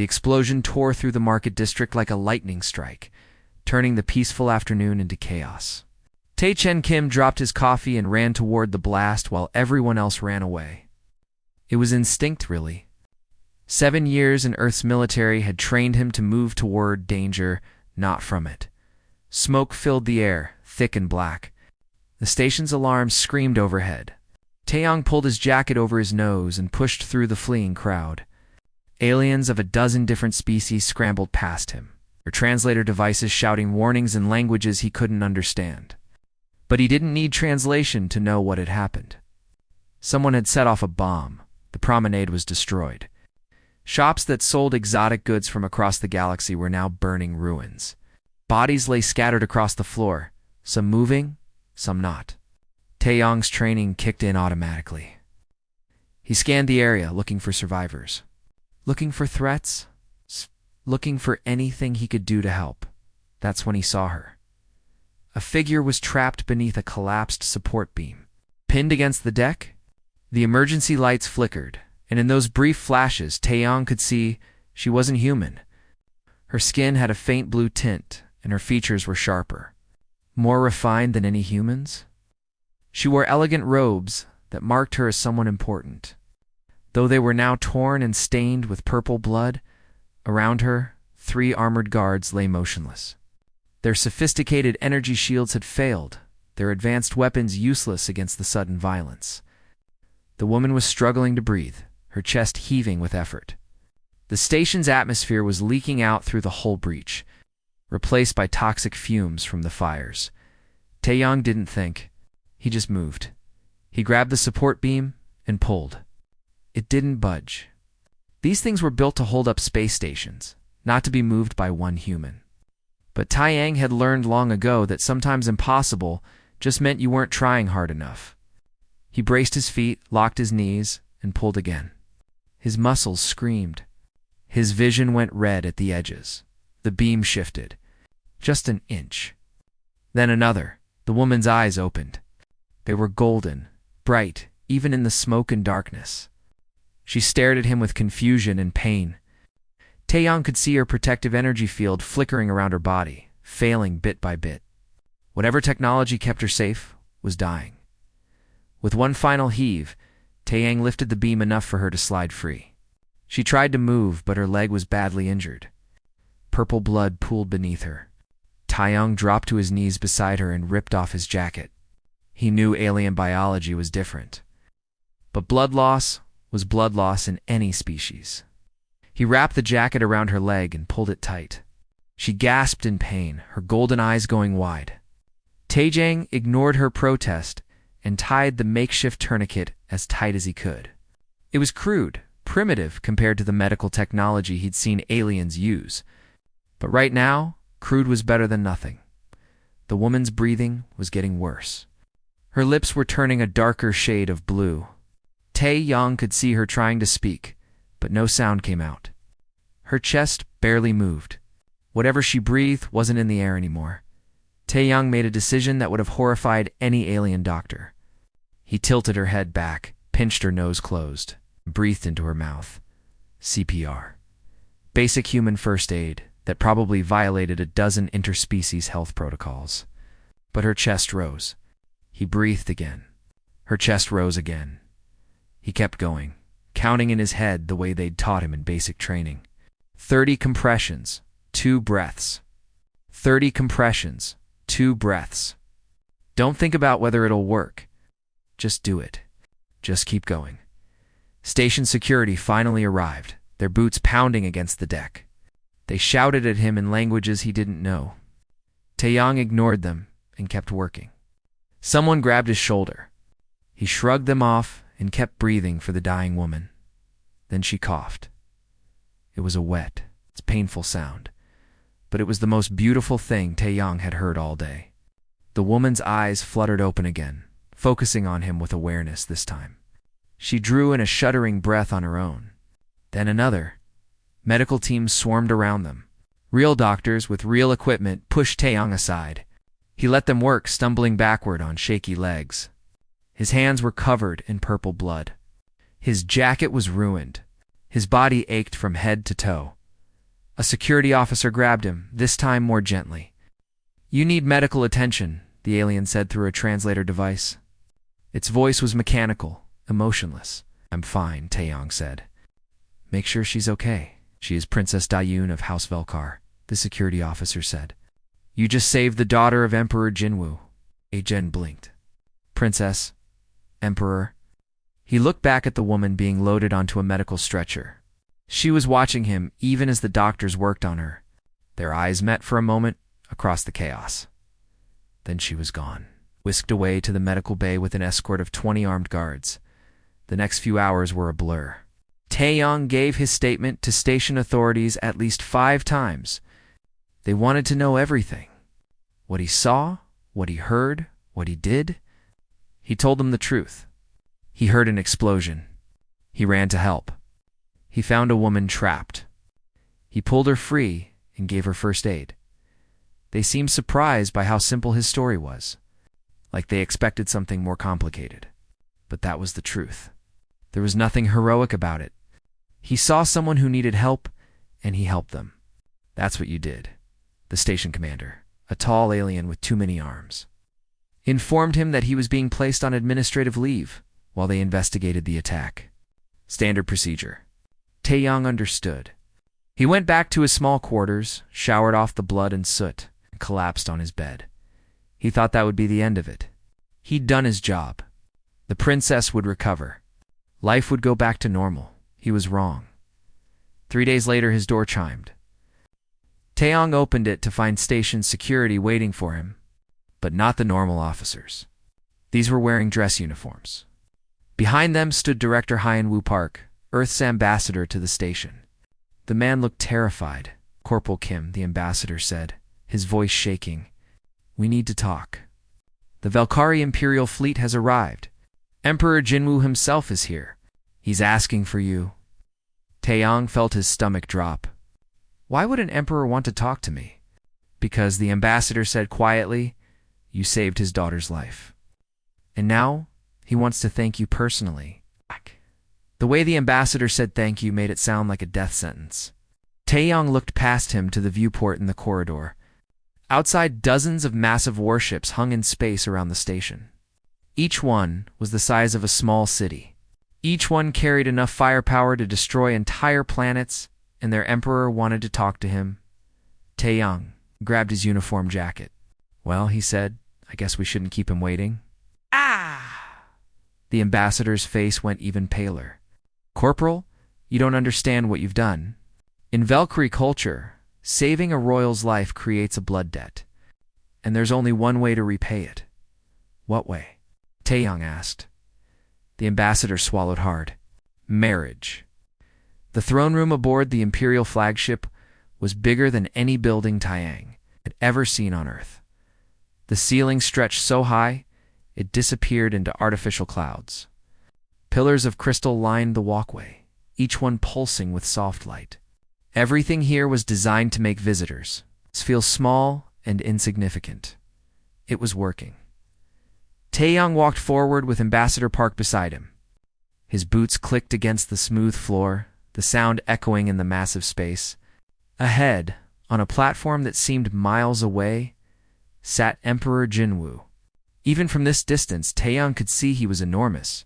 The explosion tore through the market district like a lightning strike, turning the peaceful afternoon into chaos. Tae Chen Kim dropped his coffee and ran toward the blast while everyone else ran away. It was instinct, really. 7 years in Earth's military had trained him to move toward danger, not from it. Smoke filled the air, thick and black. The station's alarms screamed overhead. Taeyong pulled his jacket over his nose and pushed through the fleeing crowd. Aliens of a dozen different species scrambled past him, their translator devices shouting warnings in languages he couldn't understand. But he didn't need translation to know what had happened. Someone had set off a bomb. The promenade was destroyed. Shops that sold exotic goods from across the galaxy were now burning ruins. Bodies lay scattered across the floor, some moving, some not. Taeyong's training kicked in automatically. He scanned the area, looking for survivors. Looking for threats? Looking for anything he could do to help. That's when he saw her. A figure was trapped beneath a collapsed support beam. Pinned against the deck, the emergency lights flickered, and in those brief flashes, Taeyong could see she wasn't human. Her skin had a faint blue tint, and her features were sharper. More refined than any human's. She wore elegant robes that marked her as someone important. Though they were now torn and stained with purple blood, around her, 3 armored guards lay motionless. Their sophisticated energy shields had failed, their advanced weapons useless against the sudden violence. The woman was struggling to breathe, her chest heaving with effort. The station's atmosphere was leaking out through the hull breach, replaced by toxic fumes from the fires. Taeyong didn't think. He just moved. He grabbed the support beam and pulled. It didn't budge. These things were built to hold up space stations, not to be moved by one human. But Taeyong had learned long ago that sometimes impossible just meant you weren't trying hard enough. He braced his feet, locked his knees, and pulled again. His muscles screamed. His vision went red at the edges. The beam shifted. Just an inch. Then another. The woman's eyes opened. They were golden, bright, even in the smoke and darkness. She stared at him with confusion and pain. Taeyong could see her protective energy field flickering around her body, failing bit by bit. Whatever technology kept her safe was dying. With one final heave, Taeyong lifted the beam enough for her to slide free. She tried to move, but her leg was badly injured. Purple blood pooled beneath her. Taeyong dropped to his knees beside her and ripped off his jacket. He knew alien biology was different. But blood loss was blood loss in any species. He wrapped the jacket around her leg and pulled it tight. She gasped in pain, her golden eyes going wide. Taejang ignored her protest and tied the makeshift tourniquet as tight as he could. It was crude, primitive compared to the medical technology he'd seen aliens use. But right now, crude was better than nothing. The woman's breathing was getting worse. Her lips were turning a darker shade of blue. Taeyong could see her trying to speak, but no sound came out. Her chest barely moved. Whatever she breathed wasn't in the air anymore. Taeyong made a decision that would have horrified any alien doctor. He tilted her head back, pinched her nose closed, breathed into her mouth. CPR. Basic human first aid that probably violated a dozen interspecies health protocols. But her chest rose. He breathed again. Her chest rose again. He kept going, counting in his head the way they'd taught him in basic training. 30 compressions, 2 breaths. 30 compressions, 2 breaths. Don't think about whether it'll work. Just do it. Just keep going. Station security finally arrived, their boots pounding against the deck. They shouted at him in languages he didn't know. Taeyong ignored them and kept working. Someone grabbed his shoulder. He shrugged them off and kept breathing for the dying woman. Then she coughed. It was a wet, painful sound, but it was the most beautiful thing Taeyong had heard all day. The woman's eyes fluttered open again, focusing on him with awareness this time. She drew in a shuddering breath on her own. Then another. Medical teams swarmed around them. Real doctors with real equipment pushed Taeyong aside. He let them work, stumbling backward on shaky legs. His hands were covered in purple blood. His jacket was ruined. His body ached from head to toe. A security officer grabbed him, this time more gently. "You need medical attention," the alien said through a translator device. Its voice was mechanical, emotionless. "I'm fine," Taeyong said. "Make sure she's okay. She is Princess Dayun of House Velkar," the security officer said. "You just saved the daughter of Emperor Jinwu." Ajen blinked. "Princess? Emperor?" He looked back at the woman being loaded onto a medical stretcher. She was watching him even as the doctors worked on her. Their eyes met for a moment across the chaos. Then she was gone, whisked away to the medical bay with an escort of 20 armed guards. The next few hours were a blur. Taeyong gave his statement to station authorities at least 5 times. They wanted to know everything. What he saw, what he heard, what he did. He told them the truth. He heard an explosion. He ran to help. He found a woman trapped. He pulled her free and gave her first aid. They seemed surprised by how simple his story was, like they expected something more complicated. But that was the truth. There was nothing heroic about it. He saw someone who needed help, and he helped them. That's what you did. The station commander, a tall alien with too many arms, informed him that he was being placed on administrative leave while they investigated the attack. Standard procedure. Taeyong understood. He went back to his small quarters, showered off the blood and soot, and collapsed on his bed. He thought that would be the end of it. He'd done his job. The princess would recover. Life would go back to normal. He was wrong. 3 days later, his door chimed. Taeyong opened it to find station security waiting for him, but not the normal officers. These were wearing dress uniforms. Behind them stood Director Hyun-woo Park, Earth's ambassador to the station. The man looked terrified. "Corporal Kim," the ambassador said, his voice shaking. "We need to talk. The Velkari Imperial fleet has arrived. Emperor Jinwu himself is here. He's asking for you." Taeyong felt his stomach drop. Why would an emperor want to talk to me? Because, the ambassador said quietly, you saved his daughter's life. And now, he wants to thank you personally. The way the ambassador said thank you made it sound like a death sentence. Taeyong looked past him to the viewport in the corridor. Outside, dozens of massive warships hung in space around the station. Each one was the size of a small city. Each one carried enough firepower to destroy entire planets, and their emperor wanted to talk to him. Taeyong grabbed his uniform jacket. "Well," he said, "I guess we shouldn't keep him waiting." "Ah!" The ambassador's face went even paler. "Corporal, you don't understand what you've done. In Valkyrie culture, saving a royal's life creates a blood debt, and there's only one way to repay it." "What way?" Taeyong asked. The ambassador swallowed hard. "Marriage." The throne room aboard the Imperial flagship was bigger than any building Taeyong had ever seen on Earth. The ceiling stretched so high, it disappeared into artificial clouds. Pillars of crystal lined the walkway, each one pulsing with soft light. Everything here was designed to make visitors feel small and insignificant. It was working. Taeyong walked forward with Ambassador Park beside him. His boots clicked against the smooth floor, the sound echoing in the massive space. Ahead, on a platform that seemed miles away, sat Emperor Jinwu. Even from this distance, Taeyong could see he was enormous.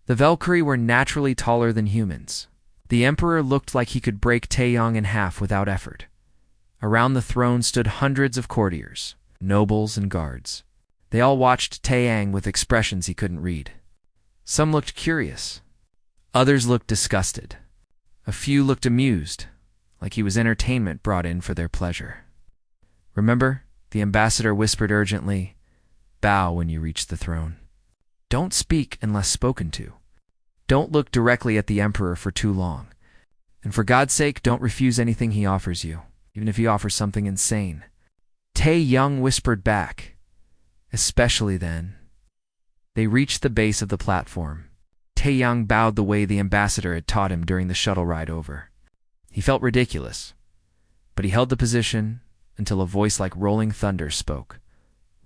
The Valkyrie were naturally taller than humans. The Emperor looked like he could break Taeyong in half without effort. Around the throne stood hundreds of courtiers, nobles, and guards. They all watched Taeyong with expressions he couldn't read. Some looked curious. Others looked disgusted. A few looked amused, like he was entertainment brought in for their pleasure. "Remember," the ambassador whispered urgently, "bow when you reach the throne. Don't speak unless spoken to. Don't look directly at the Emperor for too long. And for God's sake, don't refuse anything he offers you, even if he offers something insane." Taeyong whispered back, "Especially then." They reached the base of the platform. Taeyong bowed the way the ambassador had taught him during the shuttle ride over. He felt ridiculous, but he held the position until a voice like rolling thunder spoke.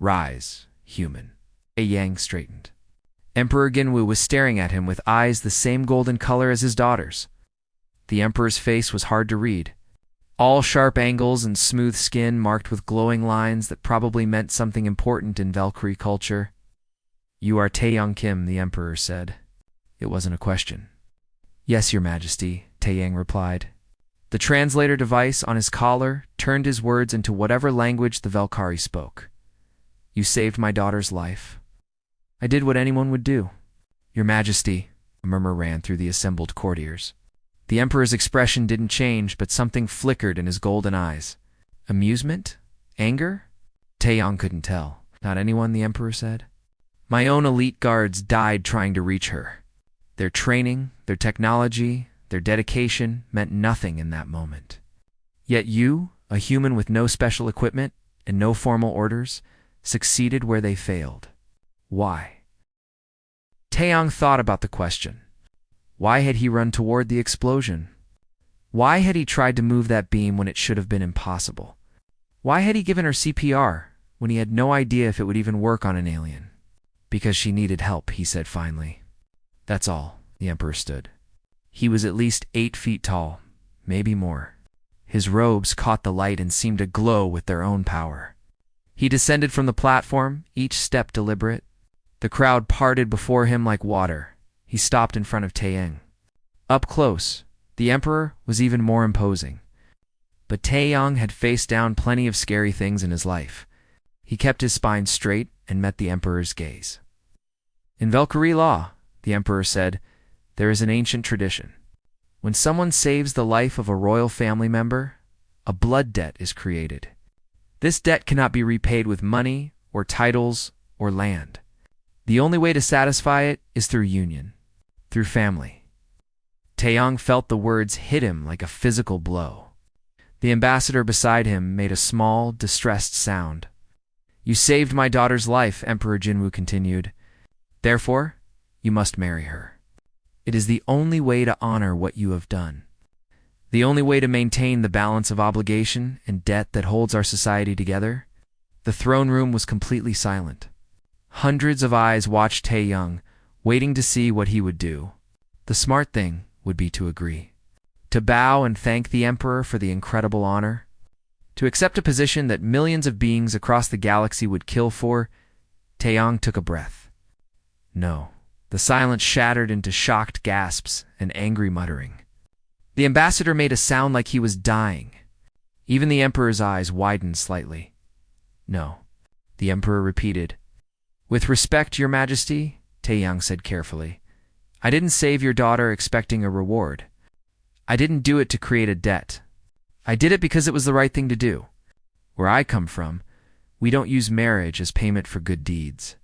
"Rise, human." Taeyong straightened. Emperor Jinwu was staring at him with eyes the same golden color as his daughter's. The Emperor's face was hard to read. All sharp angles and smooth skin marked with glowing lines that probably meant something important in Valkyrie culture. "You are Taeyang Kim," the Emperor said. It wasn't a question. "Yes, Your Majesty," Taeyang replied. The translator device on his collar turned his words into whatever language the Valkyrie spoke. "You saved my daughter's life. I did what anyone would do." "Your Majesty," a murmur ran through the assembled courtiers. The Emperor's expression didn't change, but something flickered in his golden eyes. Amusement? Anger? Taeyang couldn't tell. "Not anyone," the Emperor said. "My own elite guards died trying to reach her. Their training, their technology, their dedication meant nothing in that moment. Yet you, a human with no special equipment and no formal orders, succeeded where they failed. Why?" Taeyang thought about the question. Why had he run toward the explosion? Why had he tried to move that beam when it should have been impossible? Why had he given her CPR when he had no idea if it would even work on an alien? "Because she needed help," he said finally. "That's all," the Emperor stood. He was at least 8 feet tall, maybe more. His robes caught the light and seemed to glow with their own power. He descended from the platform, each step deliberate. The crowd parted before him like water. He stopped in front of Taeyang. Up close, the Emperor was even more imposing. But Taeyang had faced down plenty of scary things in his life. He kept his spine straight and met the Emperor's gaze. "In Valkyrie law," the Emperor said, "there is an ancient tradition. When someone saves the life of a royal family member, a blood debt is created. This debt cannot be repaid with money or titles or land. The only way to satisfy it is through union, through family." Taeyang felt the words hit him like a physical blow. The ambassador beside him made a small, distressed sound. "You saved my daughter's life," Emperor Jinwoo continued. "Therefore, you must marry her. It is the only way to honor what you have done. The only way to maintain the balance of obligation and debt that holds our society together." The throne room was completely silent. Hundreds of eyes watched Taeyang, waiting to see what he would do. The smart thing would be to agree. To bow and thank the Emperor for the incredible honor. To accept a position that millions of beings across the galaxy would kill for. Taeyang took a breath. No. The silence shattered into shocked gasps and angry muttering. The ambassador made a sound like he was dying. Even the Emperor's eyes widened slightly. "No," the Emperor repeated. "With respect, Your Majesty," Taeyang said carefully, "I didn't save your daughter expecting a reward. I didn't do it to create a debt. I did it because it was the right thing to do. Where I come from, we don't use marriage as payment for good deeds.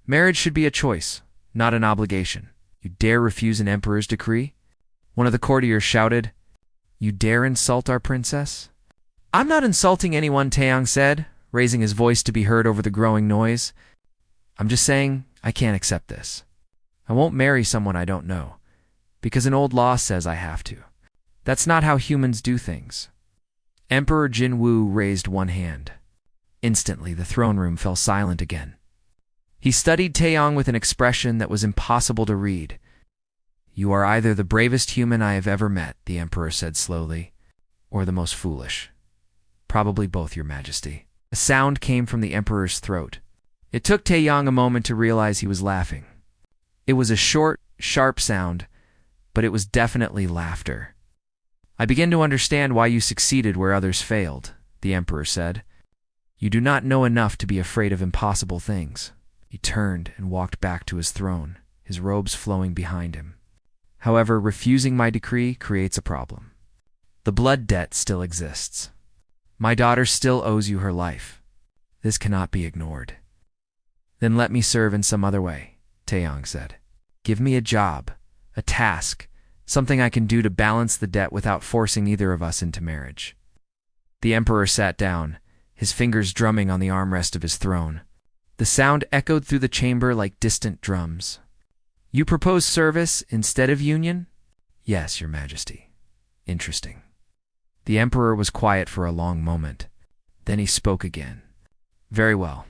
Marriage should be a choice, not an obligation. You dare refuse an emperor's decree?" One of the courtiers shouted, "You dare insult our princess?" "I'm not insulting anyone," Taeyang said, raising his voice to be heard over the growing noise. "I'm just saying I can't accept this. I won't marry someone I don't know, because an old law says I have to. That's not how humans do things." Emperor Jinwoo raised one hand. Instantly, the throne room fell silent again. He studied Taeyang with an expression that was impossible to read. "You are either the bravest human I have ever met," the Emperor said slowly, "or the most foolish. Probably both, Your Majesty." A sound came from the Emperor's throat. It took Taeyang a moment to realize he was laughing. It was a short, sharp sound, but it was definitely laughter. "I begin to understand why you succeeded where others failed," the Emperor said. "You do not know enough to be afraid of impossible things." He turned and walked back to his throne, his robes flowing behind him. "However, refusing my decree creates a problem. The blood debt still exists. My daughter still owes you her life. This cannot be ignored." "Then let me serve in some other way," Taeyang said. "Give me a job, a task, something I can do to balance the debt without forcing either of us into marriage." The Emperor sat down, his fingers drumming on the armrest of his throne. The sound echoed through the chamber like distant drums. "You propose service instead of union?" "Yes, Your Majesty." "Interesting." The Emperor was quiet for a long moment. Then he spoke again. "Very well.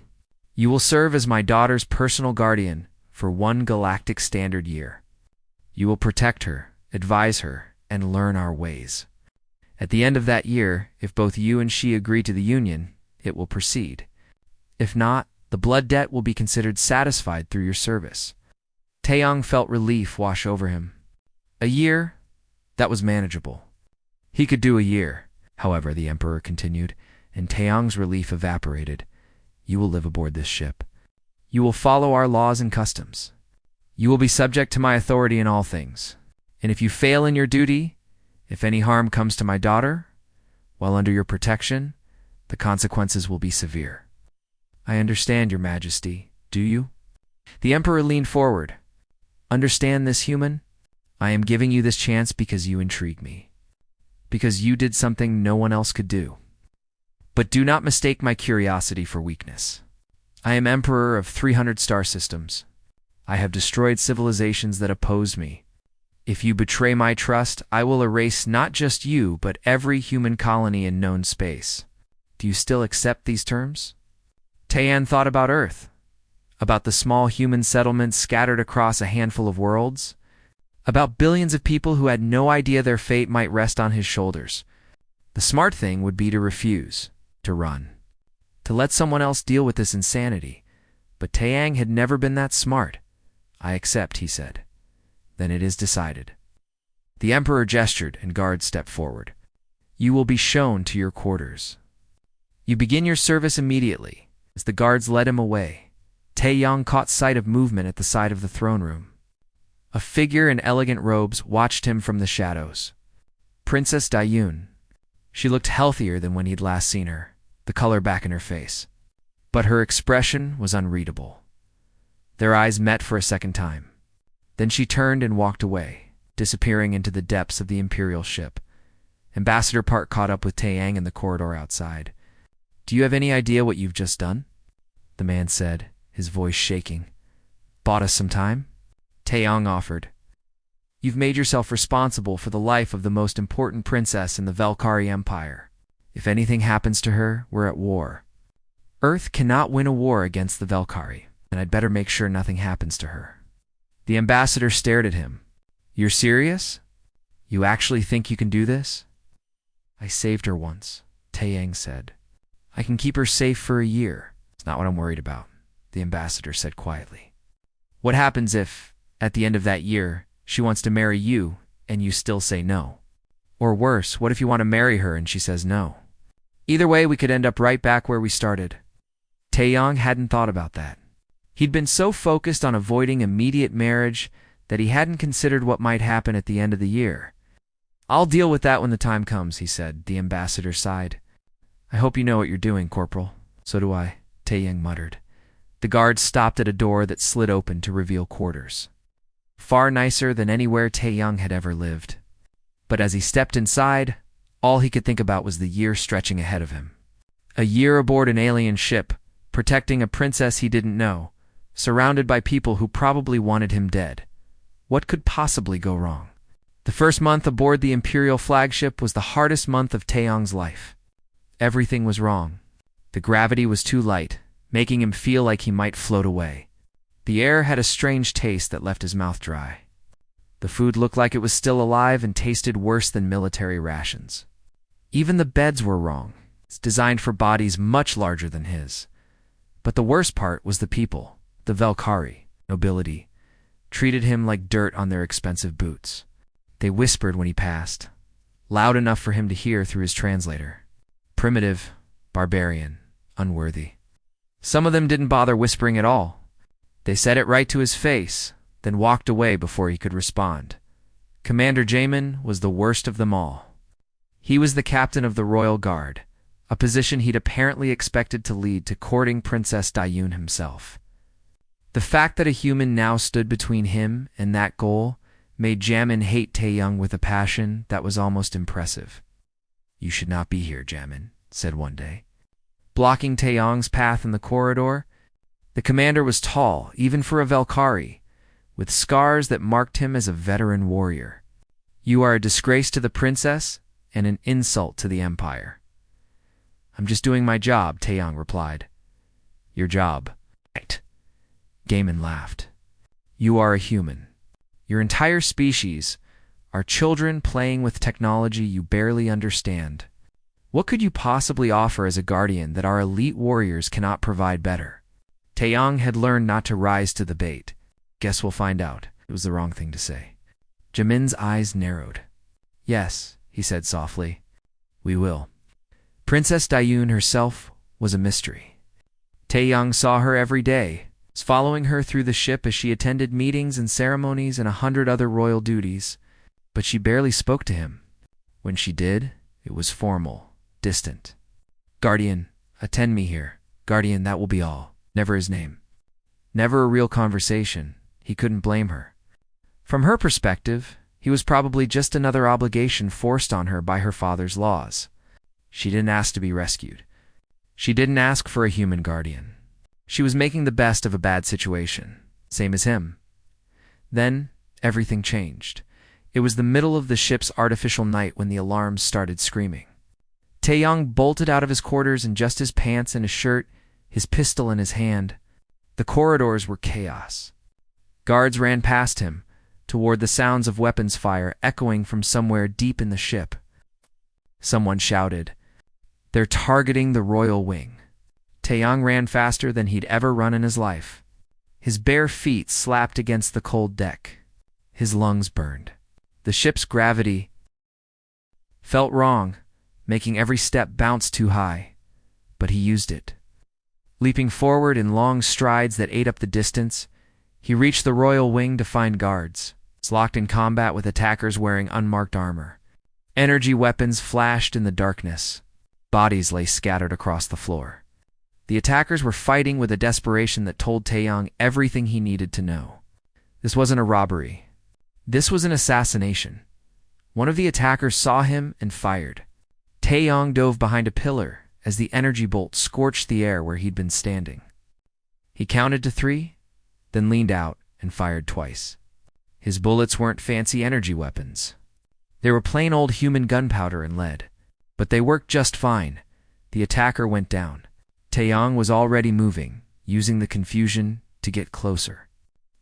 You will serve as my daughter's personal guardian for 1 galactic standard year. You will protect her, advise her, and learn our ways. At the end of that year, if both you and she agree to the union, it will proceed. If not, the blood debt will be considered satisfied through your service. Taeyong felt relief wash over him. A year? That was manageable. He could do a year. However, the Emperor continued, and Taeyong's relief evaporated. You will live aboard this ship. You will follow our laws and customs. You will be subject to my authority in all things. And if you fail in your duty, if any harm comes to my daughter, while under your protection, the consequences will be severe. I understand, Your Majesty. Do you? The Emperor leaned forward. Understand this, human? I am giving you this chance because you intrigue me. Because you did something no one else could do. But do not mistake my curiosity for weakness. I am Emperor of 300 star systems. I have destroyed civilizations that opposed me. If you betray my trust, I will erase not just you, but every human colony in known space. Do you still accept these terms? Taeyan thought about Earth, about the small human settlements scattered across a handful of worlds, about billions of people who had no idea their fate might rest on his shoulders. The smart thing would be to refuse, to run, to let someone else deal with this insanity. But Taeyang had never been that smart. I accept, he said. Then it is decided. The Emperor gestured and guards stepped forward. You will be shown to your quarters. You begin your service immediately. As the guards led him away, Taeyang caught sight of movement at the side of the throne room. A figure in elegant robes watched him from the shadows. Princess Dayun. She looked healthier than when he'd last seen her, the color back in her face. But her expression was unreadable. Their eyes met for a second time. Then she turned and walked away, disappearing into the depths of the Imperial ship. Ambassador Park caught up with Taeyang in the corridor outside. Do you have any idea what you've just done? The man said, his voice shaking. Bought us some time? Taeyang offered. You've made yourself responsible for the life of the most important princess in the Velkari Empire. If anything happens to her, we're at war. Earth cannot win a war against the Velkari, and I'd better make sure nothing happens to her. The ambassador stared at him. You're serious? You actually think you can do this? I saved her once, Taeyang said. I can keep her safe for a year. It's not what I'm worried about, the ambassador said quietly. What happens if, at the end of that year, she wants to marry you and you still say no? Or worse, what if you want to marry her and she says no? Either way, we could end up right back where we started. Taeyang hadn't thought about that. He'd been so focused on avoiding immediate marriage that he hadn't considered what might happen at the end of the year. I'll deal with that when the time comes, he said. The ambassador sighed. I hope you know what you're doing, Corporal. So do I, Taeyang muttered. The guards stopped at a door that slid open to reveal quarters. Far nicer than anywhere Taeyang had ever lived. But as he stepped inside, all he could think about was the year stretching ahead of him. A year aboard an alien ship, protecting a princess he didn't know, surrounded by people who probably wanted him dead. What could possibly go wrong? The first month aboard the Imperial flagship was the hardest month of Taeyang's life. Everything was wrong. The gravity was too light, making him feel like he might float away. The air had a strange taste that left his mouth dry. The food looked like it was still alive and tasted worse than military rations. Even the beds were wrong. It's designed for bodies much larger than his. But the worst part was the people, the Velkari, nobility, treated him like dirt on their expensive boots. They whispered when he passed, loud enough for him to hear through his translator. Primitive, barbarian, unworthy. Some of them didn't bother whispering at all. They said it right to his face, then walked away before he could respond. Commander Jamin was the worst of them all. He was the captain of the Royal Guard, a position he'd apparently expected to lead to courting Princess Dayun himself. The fact that a human now stood between him and that goal made Jamin hate Taeyang with a passion that was almost impressive. You should not be here, Jamin, said one day. Blocking Taeyang's path in the corridor, the commander was tall, even for a Velkari, with scars that marked him as a veteran warrior. You are a disgrace to the princess and an insult to the empire. I'm just doing my job, Taeyang replied. Your job? Right. Gaiman laughed. You are a human. Your entire species, Our children playing with technology you barely understand. What could you possibly offer as a guardian that our elite warriors cannot provide better? Taeyong had learned not to rise to the bait. Guess we'll find out. It was the wrong thing to say. Jimin's eyes narrowed. Yes, he said softly. We will. Princess Dayun herself was a mystery. Taeyong saw her every day, following her through the ship as she attended meetings and ceremonies and 100 other royal duties, but she barely spoke to him. When she did, it was formal, distant. Guardian, attend me here. Guardian, that will be all. Never his name. Never a real conversation. He couldn't blame her. From her perspective, he was probably just another obligation forced on her by her father's laws. She didn't ask to be rescued. She didn't ask for a human guardian. She was making the best of a bad situation, same as him. Then, everything changed. It was the middle of the ship's artificial night when the alarms started screaming. Taeyong bolted out of his quarters in just his pants and his shirt, his pistol in his hand. The corridors were chaos. Guards ran past him, toward the sounds of weapons fire echoing from somewhere deep in the ship. Someone shouted, "They're targeting the royal wing." Taeyong ran faster than he'd ever run in his life. His bare feet slapped against the cold deck. His lungs burned. The ship's gravity felt wrong, making every step bounce too high, but he used it. Leaping forward in long strides that ate up the distance, he reached the royal wing to find guards, locked in combat with attackers wearing unmarked armor. Energy weapons flashed in the darkness. Bodies lay scattered across the floor. The attackers were fighting with a desperation that told Taeyong everything he needed to know. This wasn't a robbery. This was an assassination. One of the attackers saw him and fired. Taeyong dove behind a pillar as the energy bolt scorched the air where he'd been standing. He counted to 3, then leaned out and fired twice. His bullets weren't fancy energy weapons. They were plain old human gunpowder and lead. But they worked just fine. The attacker went down. Taeyong was already moving, using the confusion to get closer.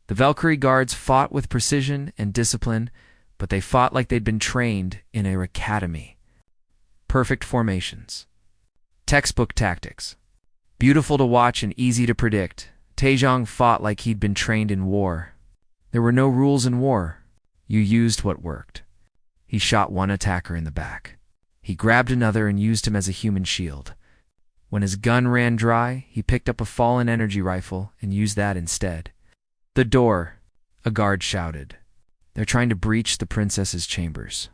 The Valkyrie guards fought with precision and discipline, but they fought like they'd been trained in an academy. Perfect formations. Textbook tactics. Beautiful to watch and easy to predict, Taeyong fought like he'd been trained in war. There were no rules in war. You used what worked. He shot one attacker in the back. He grabbed another and used him as a human shield. When his gun ran dry, he picked up a fallen energy rifle and used that instead. "The door," a guard shouted. "They're trying to breach the princess's chambers."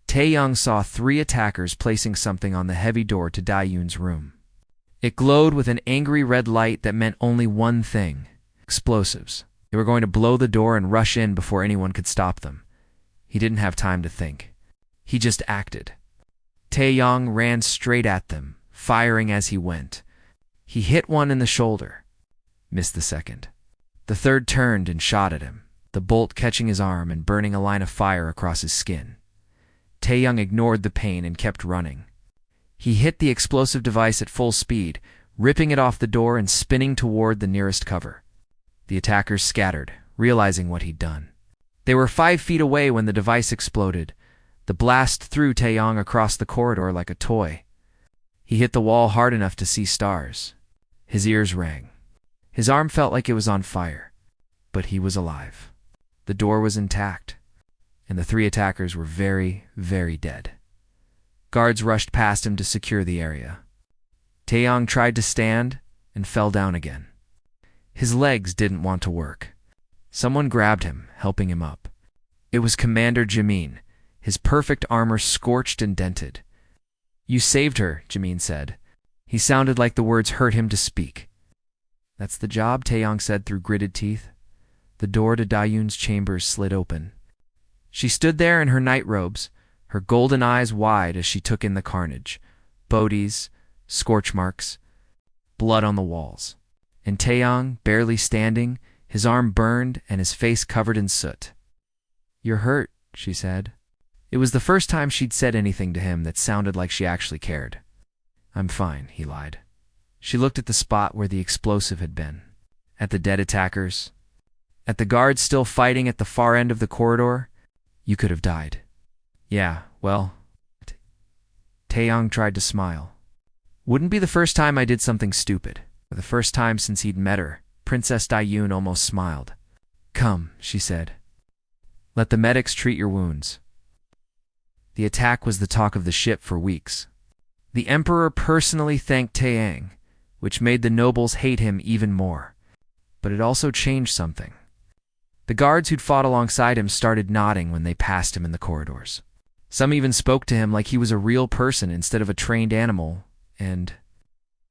Taeyong saw 3 attackers placing something on the heavy door to Dayun's room. It glowed with an angry red light that meant only one thing: explosives. They were going to blow the door and rush in before anyone could stop them. He didn't have time to think. He just acted. Taeyong ran straight at them, firing as he went. He hit one in the shoulder, missed the second. The third turned and shot at him, the bolt catching his arm and burning a line of fire across his skin. Taeyong ignored the pain and kept running. He hit the explosive device at full speed, ripping it off the door and spinning toward the nearest cover. The attackers scattered, realizing what he'd done. They were 5 feet away when the device exploded. The blast threw Taeyong across the corridor like a toy. He hit the wall hard enough to see stars. His ears rang. His arm felt like it was on fire. But he was alive. The door was intact. And the 3 attackers were very, very dead. Guards rushed past him to secure the area. Taeyong tried to stand and fell down again. His legs didn't want to work. Someone grabbed him, helping him up. It was Commander Jimin, his perfect armor scorched and dented. "You saved her," Jimin said. He sounded like the words hurt him to speak. "That's the job," Taeyong said through gritted teeth. The door to Dayun's chambers slid open. She stood there in her night robes, her golden eyes wide as she took in the carnage. Bodies, scorch marks, blood on the walls. And Taeyong, barely standing, his arm burned and his face covered in soot. "You're hurt," she said. It was the first time she'd said anything to him that sounded like she actually cared. "I'm fine," he lied. She looked at the spot where the explosive had been, at the dead attackers, at the guards still fighting at the far end of the corridor. You could have died. Yeah, well, Taeyong tried to smile. Wouldn't be the first time I did something stupid. For the first time since he'd met her, Princess Dayun almost smiled. Come, she said. Let the medics treat your wounds. The attack was the talk of the ship for weeks. The Emperor personally thanked Taeyang, which made the nobles hate him even more. But it also changed something. The guards who'd fought alongside him started nodding when they passed him in the corridors. Some even spoke to him like he was a real person instead of a trained animal, and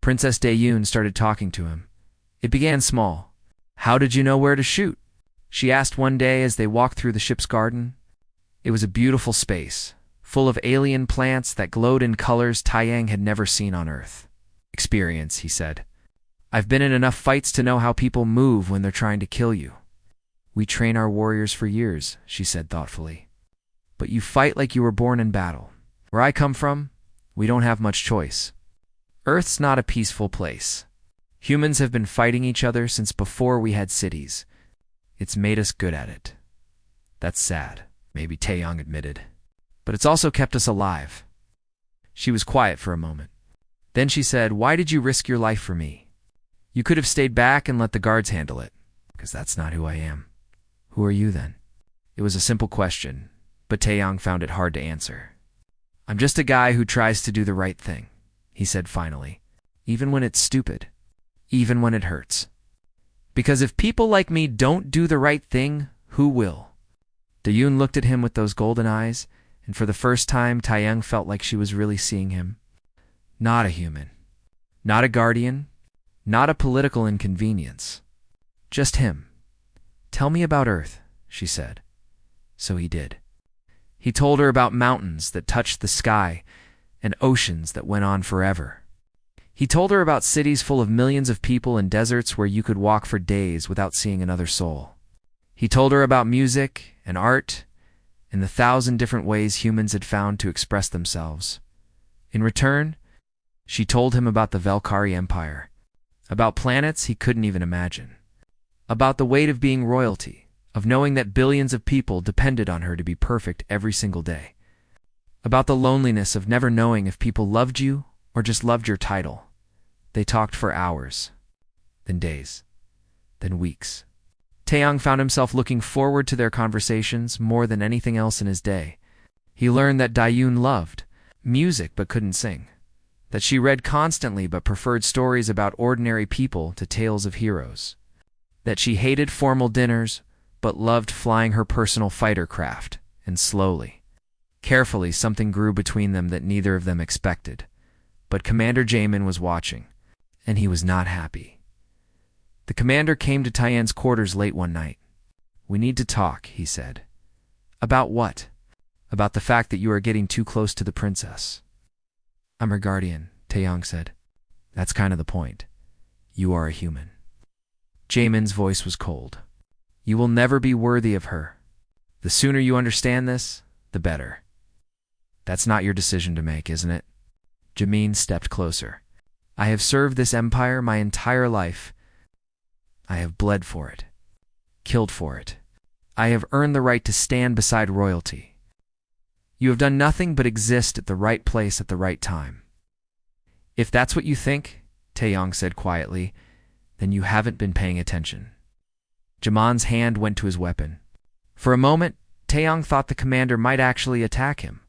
Princess Dayun started talking to him. It began small. How did you know where to shoot? She asked one day as they walked through the ship's garden. It was a beautiful space, full of alien plants that glowed in colors Taeyang had never seen on Earth. Experience, he said. I've been in enough fights to know how people move when they're trying to kill you. We train our warriors for years, she said thoughtfully. But you fight like you were born in battle. Where I come from, we don't have much choice. Earth's not a peaceful place. Humans have been fighting each other since before we had cities. It's made us good at it. That's sad, maybe Taeyong admitted. But it's also kept us alive. She was quiet for a moment. Then she said, why did you risk your life for me? You could have stayed back and let the guards handle it. Because that's not who I am. Who are you then? It was a simple question, but Taeyong found it hard to answer. I'm just a guy who tries to do the right thing, he said finally. Even when it's stupid. Even when it hurts. Because if people like me don't do the right thing, who will? Dayun looked at him with those golden eyes, and for the first time Taeyang felt like she was really seeing him. Not a human. Not a guardian. Not a political inconvenience. Just him. Tell me about Earth, she said. So he did. He told her about mountains that touched the sky and oceans that went on forever. He told her about cities full of millions of people and deserts where you could walk for days without seeing another soul. He told her about music and art and the 1,000 different ways humans had found to express themselves. In return, she told him about the Velkari Empire, about planets he couldn't even imagine, about the weight of being royalty, of knowing that billions of people depended on her to be perfect every single day, about the loneliness of never knowing if people loved you or just loved your title. They talked for hours, then days, then weeks. Taeyang found himself looking forward to their conversations more than anything else in his day. He learned that Dayun loved music but couldn't sing, that she read constantly but preferred stories about ordinary people to tales of heroes, that she hated formal dinners but loved flying her personal fighter craft, and slowly, carefully, something grew between them that neither of them expected. But Commander Jamin was watching, and he was not happy. The commander came to Taeyang's quarters late one night. We need to talk, he said. About what? About the fact that you are getting too close to the princess. I'm her guardian, Taeyang said. That's kind of the point. You are a human. Jamin's voice was cold. You will never be worthy of her. The sooner you understand this, the better. That's not your decision to make, isn't it? Jamin stepped closer. I have served this empire my entire life. I have bled for it. Killed for it. I have earned the right to stand beside royalty. You have done nothing but exist at the right place at the right time. If that's what you think, Taeyang said quietly, then you haven't been paying attention. Jamin's hand went to his weapon. For a moment, Taeyang thought the commander might actually attack him.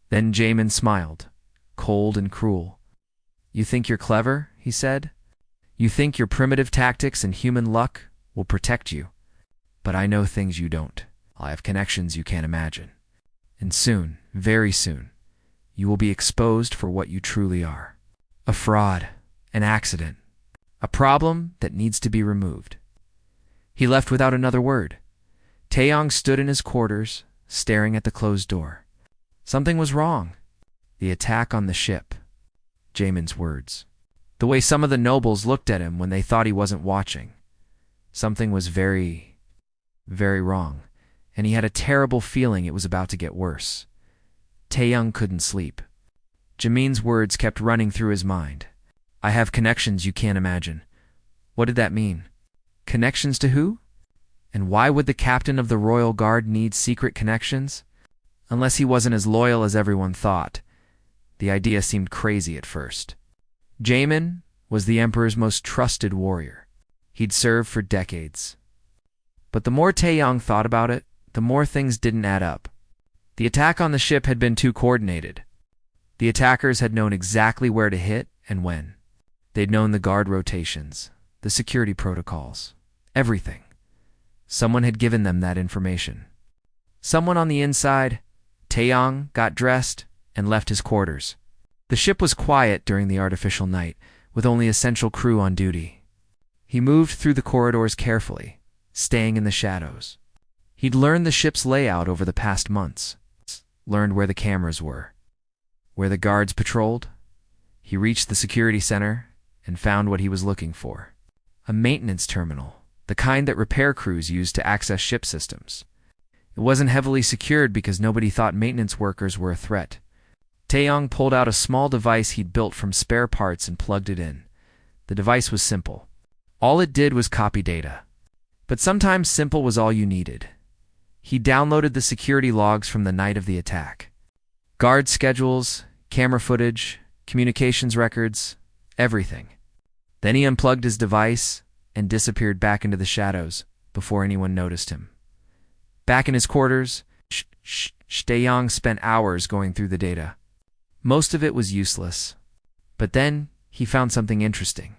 Then Jamin smiled, cold and cruel. You think you're clever, he said. You think your primitive tactics and human luck will protect you. But I know things you don't. I have connections you can't imagine. And soon, very soon, you will be exposed for what you truly are. A fraud, an accident, a problem that needs to be removed. He left without another word. Taeyang stood in his quarters, staring at the closed door. Something was wrong. The attack on the ship. Jamin's words. The way some of the nobles looked at him when they thought he wasn't watching. Something was very, very wrong, and he had a terrible feeling it was about to get worse. Taeyang couldn't sleep. Jamin's words kept running through his mind. I have connections you can't imagine. What did that mean? Connections to who? And why would the captain of the Royal Guard need secret connections? Unless he wasn't as loyal as everyone thought. The idea seemed crazy at first. Jamin was the Emperor's most trusted warrior. He'd served for decades. But the more Taeyong thought about it, the more things didn't add up. The attack on the ship had been too coordinated. The attackers had known exactly where to hit and when. They'd known the guard rotations, the security protocols, everything. Someone had given them that information. Someone on the inside, Taeyong, got dressed and left his quarters. The ship was quiet during the artificial night, with only essential crew on duty. He moved through the corridors carefully, staying in the shadows. He'd learned the ship's layout over the past months, learned where the cameras were, where the guards patrolled. He reached the security center and found what he was looking for. A maintenance terminal, the kind that repair crews use to access ship systems. It wasn't heavily secured because nobody thought maintenance workers were a threat. Taeyong pulled out a small device he'd built from spare parts and plugged it in. The device was simple. All it did was copy data. But sometimes simple was all you needed. He downloaded the security logs from the night of the attack. Guard schedules, camera footage, communications records, everything. Then he unplugged his device and disappeared back into the shadows before anyone noticed him. Back in his quarters, Taeyong spent hours going through the data. Most of it was useless. But then he found something interesting.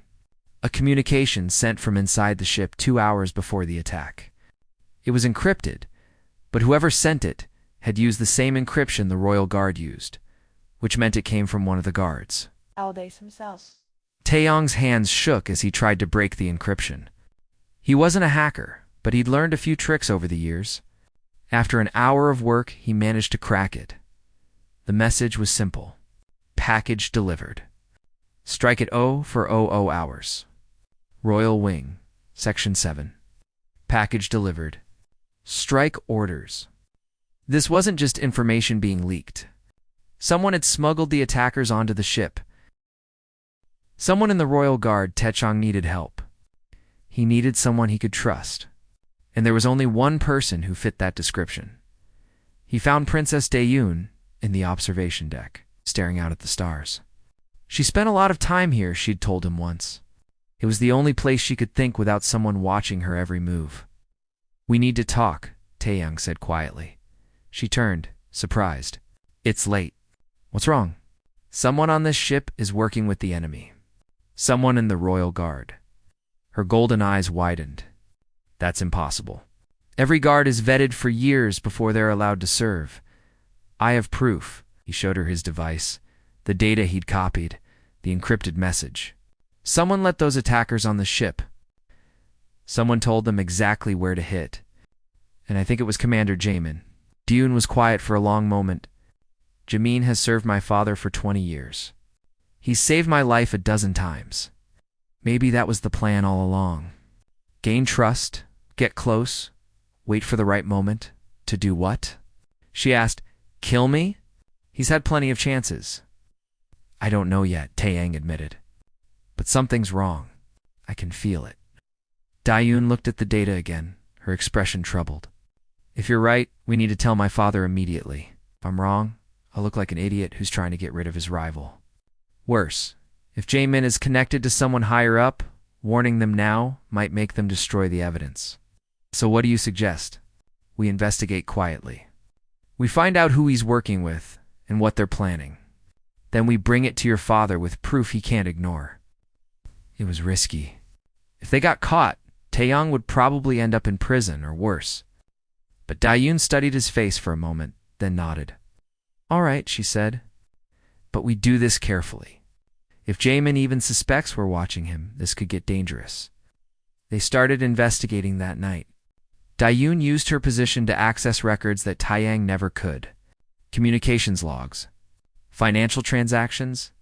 A communication sent from inside the ship 2 hours before the attack. It was encrypted, but whoever sent it had used the same encryption the Royal Guard used, which meant it came from one of the guards. Aldace themselves. Taeyong's hands shook as he tried to break the encryption. He wasn't a hacker, but he'd learned a few tricks over the years. After an hour of work, he managed to crack it. The message was simple. Package delivered. Strike at 0 for 00 hours. Royal Wing, Section 7. Package delivered. Strike orders. This wasn't just information being leaked. Someone had smuggled the attackers onto the ship. Someone in the Royal Guard, Taechong, needed help. He needed someone he could trust. And there was only one person who fit that description. He found Princess Daeun in the observation deck, staring out at the stars. She spent a lot of time here, she'd told him once. It was the only place she could think without someone watching her every move. "We need to talk," Taeyong said quietly. She turned, surprised. "It's late." "What's wrong?" "Someone on this ship is working with the enemy. Someone in the Royal Guard." Her golden eyes widened. "That's impossible. Every guard is vetted for years before they're allowed to serve. I have proof." He showed her his device, the data he'd copied, the encrypted message. "Someone let those attackers on the ship. Someone told them exactly where to hit. And I think it was Commander Jamin." Daeun was quiet for a long moment. "Jamin has served my father for 20 years. He's saved my life a dozen times. Maybe that was the plan all along. Gain trust, get close, wait for the right moment. To do what?" She asked. "Kill me? He's had plenty of chances." "I don't know yet," Taeyong admitted. "But something's wrong. I can feel it." Daeun looked at the data again, her expression troubled. "If you're right, we need to tell my father immediately. If I'm wrong, I'll look like an idiot who's trying to get rid of his rival. Worse, if Jamin is connected to someone higher up, warning them now might make them destroy the evidence. So what do you suggest?" "We investigate quietly. We find out who he's working with and what they're planning. Then we bring it to your father with proof he can't ignore." It was risky. If they got caught, Taeyong would probably end up in prison or worse. But Daeun studied his face for a moment, then nodded. "All right," she said. "But we do this carefully. If Jamin even suspects we're watching him, this could get dangerous." They started investigating that night. Daeun used her position to access records that Taeyong never could. Communications logs, financial transactions,